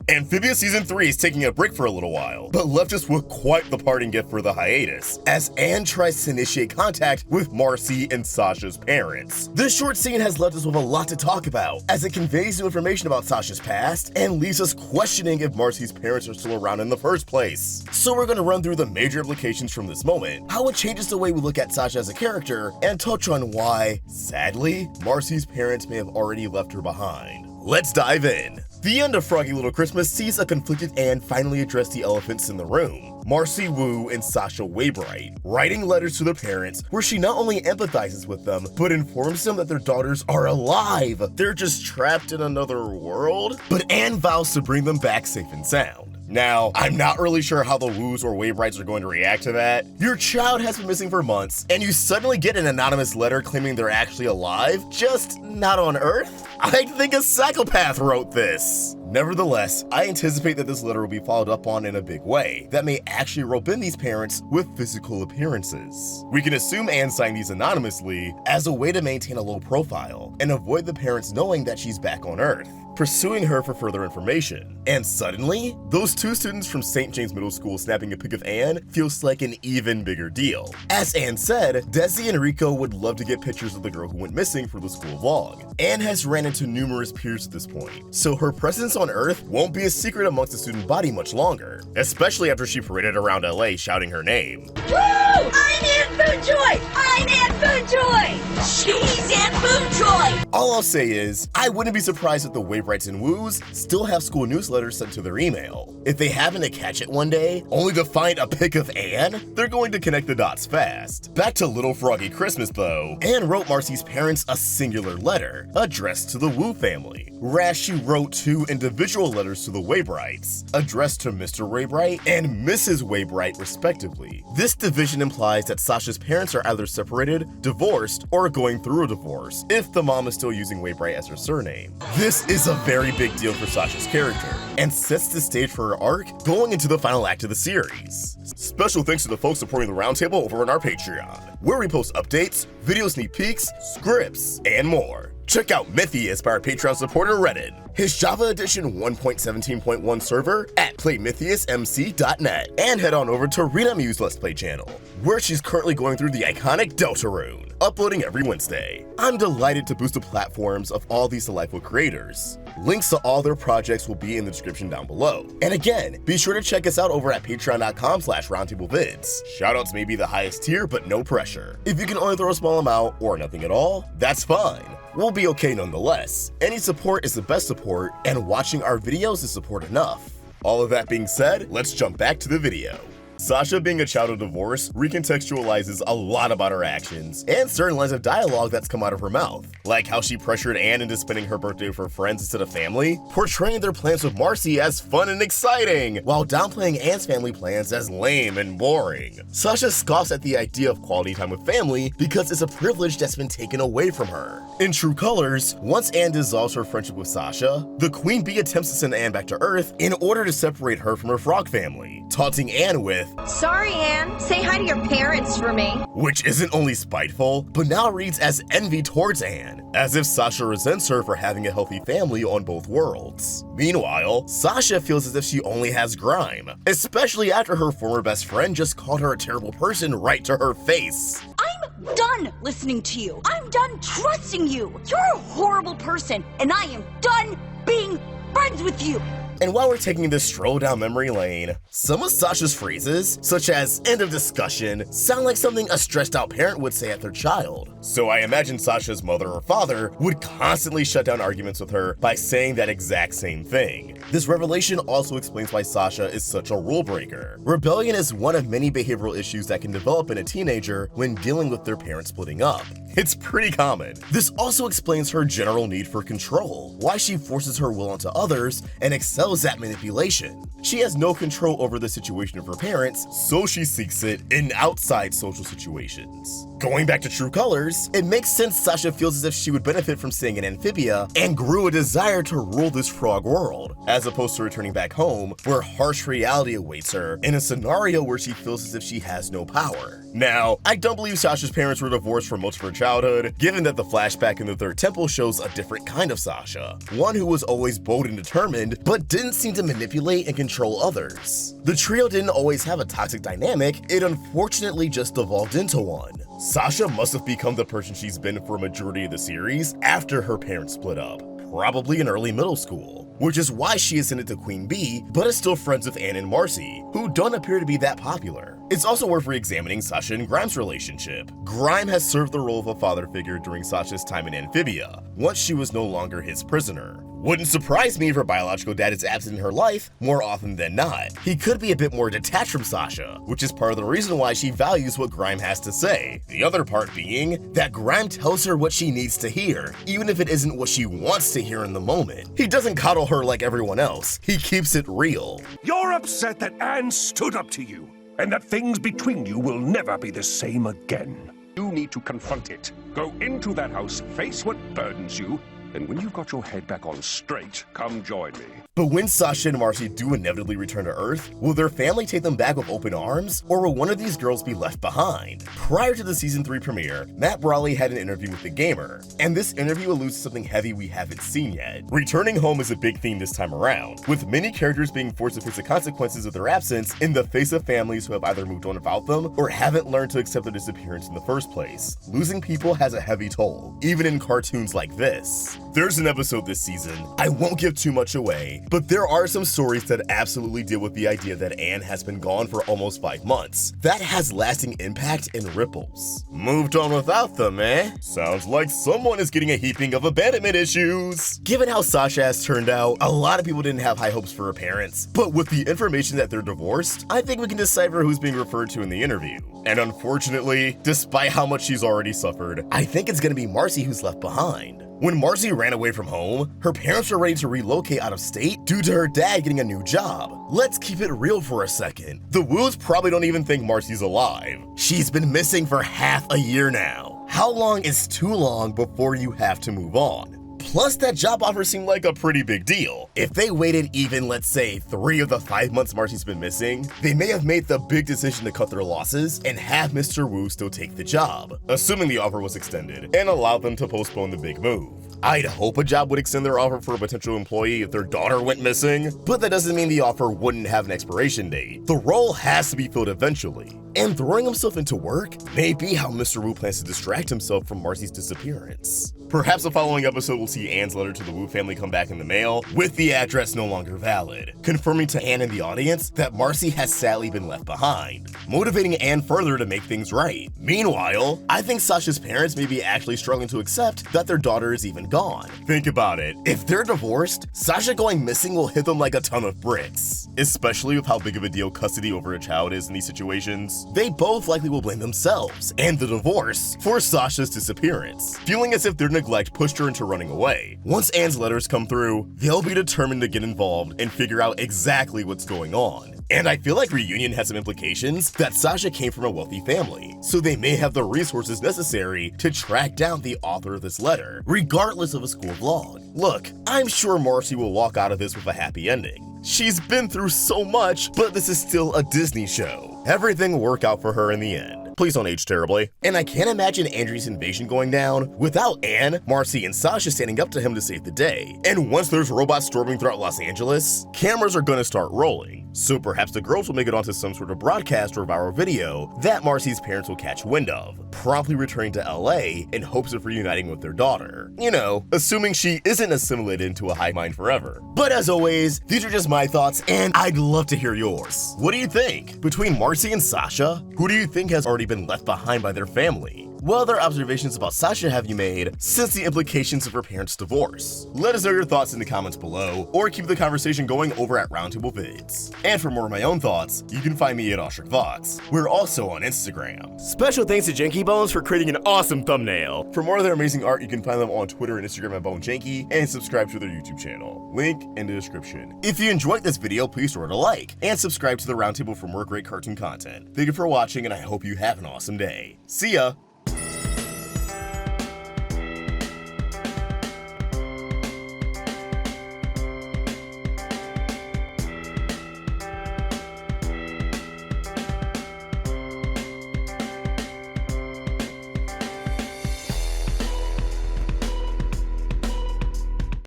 Amphibia Season 3 is taking a break for a little while, but left us with quite the parting gift for the hiatus, as Anne tries to initiate contact with Marcy and Sasha's parents. This short scene has left us with a lot to talk about, as it conveys new information about Sasha's past and leaves us questioning if Marcy's parents are still around in the first place. So we're going to run through the major implications from this moment, how it changes the way we look at Sasha as a character, and touch on why, sadly, Marcy's parents may have already left her behind. Let's dive in. The end of Froggy Little Christmas sees a conflicted Anne finally address the elephants in the room, Marcy Wu and Sasha Waybright, writing letters to their parents where she not only empathizes with them, but informs them that their daughters are alive. They're just trapped in another world. But Anne vows to bring them back safe and sound. Now, I'm not really sure how the Woos or Waybrights are going to react to that. Your child has been missing for months, and you suddenly get an anonymous letter claiming they're actually alive, just not on Earth? I think a psychopath wrote this. Nevertheless, I anticipate that this letter will be followed up on in a big way that may actually rope in these parents with physical appearances. We can assume Anne signed these anonymously as a way to maintain a low profile and avoid the parents knowing that she's back on Earth, pursuing her for further information. And suddenly, those two students from St. James Middle School snapping a pic of Anne feels like an even bigger deal. As Anne said, Desi and Rico would love to get pictures of the girl who went missing for the school vlog. Anne has ran into numerous peers at this point, so her presence on Earth won't be a secret amongst the student body much longer, especially after she paraded around LA shouting her name. Woo! I'm Anne Foodjoy! I'm Anne Foodjoy! She's Anne Foodjoy! All I'll say is, I wouldn't be surprised if the Waybrights and Woos still have school newsletters sent to their email. If they happen to catch it one day, only to find a pic of Anne, they're going to connect the dots fast. Back to Little Froggy Christmas though, Anne wrote Marcy's parents a singular letter, addressed to the Wu family, whereas she wrote two individual letters to the Waybrights, addressed to Mr. Waybright and Mrs. Waybright respectively. This division implies that Sasha's parents are either separated, divorced, or going through a divorce, if the mom is still using Waybright as her surname. This is a very big deal for Sasha's character, and sets the stage for her arc going into the final act of the series. Special thanks to the folks supporting the Roundtable over on our Patreon, where we post updates, video sneak peeks, scripts, and more. Check out Mythius by our Patreon supporter Reddit, his Java Edition 1.17.1 server at playmythiusmc.net, and head on over to Rena Mew's Let's Play channel, where she's currently going through the iconic Deltarune, uploading every Wednesday. I'm delighted to boost the platforms of all these delightful creators. Links to all their projects will be in the description down below. And again, be sure to check us out over at patreon.com/roundtablevids. Shoutouts may be the highest tier, but no pressure. If you can only throw a small amount or nothing at all, that's fine. We'll be okay nonetheless. Any support is the best support, and watching our videos is support enough. All of that being said, let's jump back to the video. Sasha being a child of divorce recontextualizes a lot about her actions and certain lines of dialogue that's come out of her mouth, like how she pressured Anne into spending her birthday with her friends instead of family, portraying their plans with Marcy as fun and exciting, while downplaying Anne's family plans as lame and boring. Sasha scoffs at the idea of quality time with family because it's a privilege that's been taken away from her. In true colors, once Anne dissolves her friendship with Sasha, the Queen Bee attempts to send Anne back to Earth in order to separate her from her frog family, taunting Anne with, Sorry, Anne. Say hi to your parents for me. which isn't only spiteful, but now reads as envy towards Anne, as if Sasha resents her for having a healthy family on both worlds. Meanwhile, Sasha feels as if she only has grime, especially after her former best friend just called her a terrible person right to her face. I'm done listening to you. I'm done trusting you. You're a horrible person, and I am done being friends with you. And while we're taking this stroll down memory lane, some of Sasha's phrases, such as end of discussion, sound like something a stressed out parent would say at their child. So I imagine Sasha's mother or father would constantly shut down arguments with her by saying that exact same thing. This revelation also explains why Sasha is such a rule breaker. Rebellion is one of many behavioral issues that can develop in a teenager when dealing with their parents splitting up. It's pretty common. This also explains her general need for control, why she forces her will onto others and excels at manipulation. She has no control over the situation of her parents, so she seeks it in outside social situations. Going back to true colors, it makes sense Sasha feels as if she would benefit from staying in Amphibia and grew a desire to rule this frog world, as opposed to returning back home where harsh reality awaits her in a scenario where she feels as if she has no power. Now, I don't believe Sasha's parents were divorced for most of her childhood, given that the flashback in the third temple shows a different kind of Sasha, one who was always bold and determined, but didn't seem to manipulate and control others. The trio didn't always have a toxic dynamic, it unfortunately just evolved into one. Sasha must have become the person she's been for a majority of the series after her parents split up, probably in early middle school, which is why she ascended to Queen Bee, but is still friends with Anne and Marcy, who don't appear to be that popular. It's also worth re-examining Sasha and Grime's relationship. Grime has served the role of a father figure during Sasha's time in Amphibia, once she was no longer his prisoner. Wouldn't surprise me if her biological dad is absent in her life more often than not. He could be a bit more detached from Sasha, which is part of the reason why she values what Grime has to say. The other part being that Grime tells her what she needs to hear, even if it isn't what she wants to hear in the moment. He doesn't coddle her like everyone else, he keeps it real. You're upset that Anne stood up to you, and that things between you will never be the same again. You need to confront it. Go into that house, face what burdens you, and when you've got your head back on straight, come join me. But when Sasha and Marcy do inevitably return to Earth, will their family take them back with open arms, or will one of these girls be left behind? Prior to the Season 3 premiere, Matt Brawley had an interview with The Gamer, and this interview alludes to something heavy we haven't seen yet. Returning home is a big theme this time around, with many characters being forced to face the consequences of their absence in the face of families who have either moved on without them or haven't learned to accept their disappearance in the first place. Losing people has a heavy toll, even in cartoons like this. There's an episode this season, I won't give too much away, but there are some stories that absolutely deal with the idea that Anne has been gone for almost 5 months. That has lasting impact and ripples. Moved on without them, eh? Sounds like someone is getting a heaping of abandonment issues. Given how Sasha has turned out, a lot of people didn't have high hopes for her parents, but with the information that they're divorced, I think we can decipher who's being referred to in the interview. And unfortunately, despite how much she's already suffered, I think it's gonna be Marcy who's left behind. When Marcy ran away from home, her parents were ready to relocate out of state due to her dad getting a new job. Let's keep it real for a second. The Woos probably don't even think Marcy's alive. She's been missing for half a year now. How long is too long before you have to move on? Plus, that job offer seemed like a pretty big deal. If they waited even, let's say, 3 of the 5 months Marcy's been missing, they may have made the big decision to cut their losses and have Mr. Wu still take the job, assuming the offer was extended, and allow them to postpone the big move. I'd hope a job would extend their offer for a potential employee if their daughter went missing, but that doesn't mean the offer wouldn't have an expiration date. The role has to be filled eventually, and throwing himself into work may be how Mr. Wu plans to distract himself from Marcy's disappearance. Perhaps the following episode will see Anne's letter to the Wu family come back in the mail, with the address no longer valid, confirming to Anne and the audience that Marcy has sadly been left behind, motivating Anne further to make things right. Meanwhile, I think Sasha's parents may be actually struggling to accept that their daughter is even gone. Think about it, if they're divorced, Sasha going missing will hit them like a ton of bricks, especially with how big of a deal custody over a child is in these situations. They both likely will blame themselves and the divorce for Sasha's disappearance, feeling as if their neglect pushed her into running away. Once Anne's letters come through, they'll be determined to get involved and figure out exactly what's going on. And I feel like Reunion has some implications that Sasha came from a wealthy family, so they may have the resources necessary to track down the author of this letter, regardless of a school vlog. Look, I'm sure Marcy will walk out of this with a happy ending. She's been through so much, but this is still a Disney show. Everything will work out for her in the end. Please don't age terribly. And I can't imagine Andrew's invasion going down without Anne, Marcy, and Sasha standing up to him to save the day. And once there's robots storming throughout Los Angeles, cameras are gonna start rolling. So perhaps the girls will make it onto some sort of broadcast or viral video that Marcy's parents will catch wind of, promptly returning to LA in hopes of reuniting with their daughter. You know, assuming she isn't assimilated into a hive mind forever. But as always, these are just my thoughts, and I'd love to hear yours. What do you think? Between Marcy and Sasha, who do you think has already been left behind by their family? What other observations about Sasha have you made since the implications of her parents' divorce? Let us know your thoughts in the comments below, or keep the conversation going over at Roundtable Vids. And for more of my own thoughts, you can find me at OstricVox. We're also on Instagram. Special thanks to JANKYBONES for creating an awesome thumbnail. For more of their amazing art, you can find them on Twitter and Instagram at BoneJanky, and subscribe to their YouTube channel. Link in the description. If you enjoyed this video, please throw it a like, and subscribe to the Roundtable for more great cartoon content. Thank you for watching, and I hope you have an awesome day. See ya!